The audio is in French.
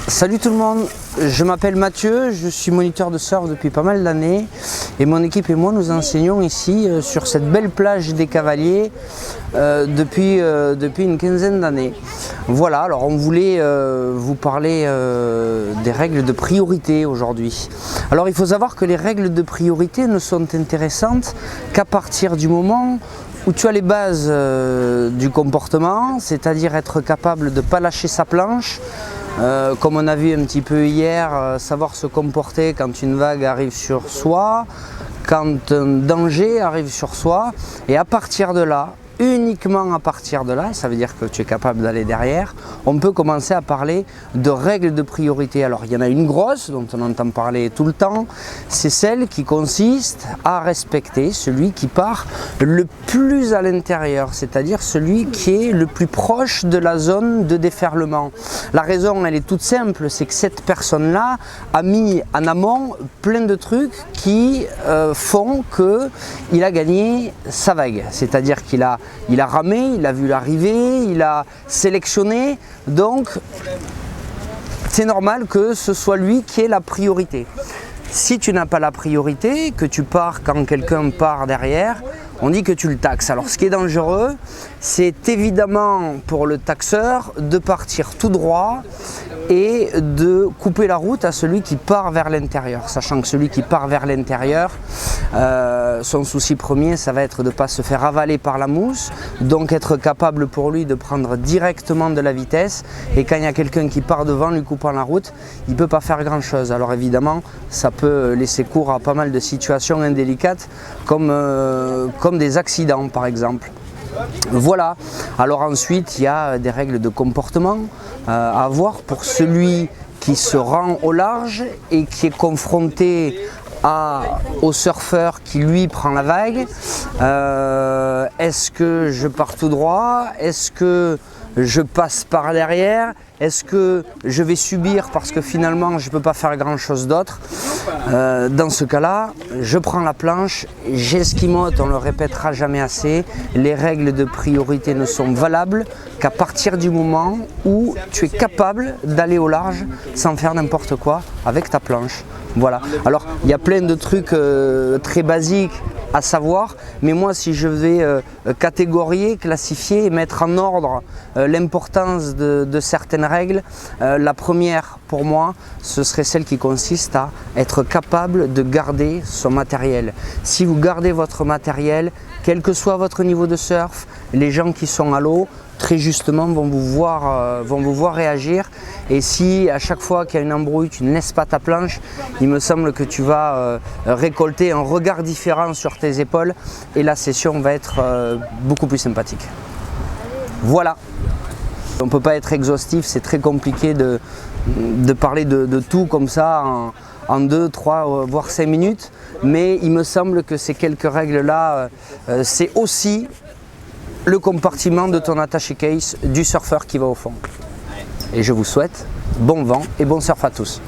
Salut tout le monde, je m'appelle Mathieu, je suis moniteur de surf depuis pas mal d'années et mon équipe et moi nous enseignons ici sur cette belle plage des Cavaliers depuis une quinzaine d'années. Voilà, alors on voulait vous parler des règles de priorité aujourd'hui. Alors il faut savoir que les règles de priorité ne sont intéressantes qu'à partir du moment où tu as les bases du comportement, c'est-à-dire être capable de ne pas lâcher sa planche, comme on a vu un petit peu hier, savoir se comporter quand une vague arrive sur soi, quand un danger arrive sur soi, et à partir de là, uniquement à partir de là, ça veut dire que tu es capable d'aller derrière, on peut commencer à parler de règles de priorité. Alors il y en a une grosse dont on entend parler tout le temps, c'est celle qui consiste à respecter celui qui part le plus à l'intérieur, c'est-à-dire celui qui est le plus proche de la zone de déferlement. La raison elle est toute simple, c'est que cette personne-là a mis en amont plein de trucs qui font qu'il a gagné sa vague, c'est-à-dire qu'il a ramé, il a vu l'arrivée, il a sélectionné, donc c'est normal que ce soit lui qui ait la priorité. Si tu n'as pas la priorité, que tu pars quand quelqu'un part derrière, on dit que tu le taxes. Alors ce qui est dangereux, c'est évidemment pour le taxeur de partir tout droit et de couper la route à celui qui part vers l'intérieur, sachant que celui qui part vers l'intérieur, son souci premier, ça va être de ne pas se faire avaler par la mousse, donc être capable pour lui de prendre directement de la vitesse, et quand il y a quelqu'un qui part devant lui coupant la route, il ne peut pas faire grand chose. Alors évidemment, ça peut laisser cours à pas mal de situations indélicates, comme des accidents par exemple. Voilà, alors ensuite il y a des règles de comportement à avoir pour celui qui se rend au large et qui est confronté au surfeur qui lui prend la vague. Est-ce que je pars tout droit? Est-ce que je passe par derrière? Est-ce que je vais subir parce que finalement je ne peux pas faire grand chose d'autre? Dans ce cas-là, je prends la planche, j'esquimote, on ne le répétera jamais assez, les règles de priorité ne sont valables qu'à partir du moment où tu es capable d'aller au large sans faire n'importe quoi avec ta planche. Voilà, alors il y a plein de trucs très basiques à savoir, mais moi si je vais catégorier, classifier et mettre en ordre l'importance de certaines règles, la première pour moi ce serait celle qui consiste à être capable de garder son matériel. Si vous gardez votre matériel, quel que soit votre niveau de surf, les gens qui sont à l'eau très justement vont vous voir réagir, et si à chaque fois qu'il y a une embrouille tu ne laisses pas ta planche, il me semble que tu vas récolter un regard différent sur tes épaules et la session va être beaucoup plus sympathique. Voilà, on ne peut pas être exhaustif, c'est très compliqué de parler de tout comme ça en 2, 3, voire 5 minutes, mais il me semble que ces quelques règles là, c'est aussi le compartiment de ton attaché case du surfeur qui va au fond. Et je vous souhaite bon vent et bon surf à tous.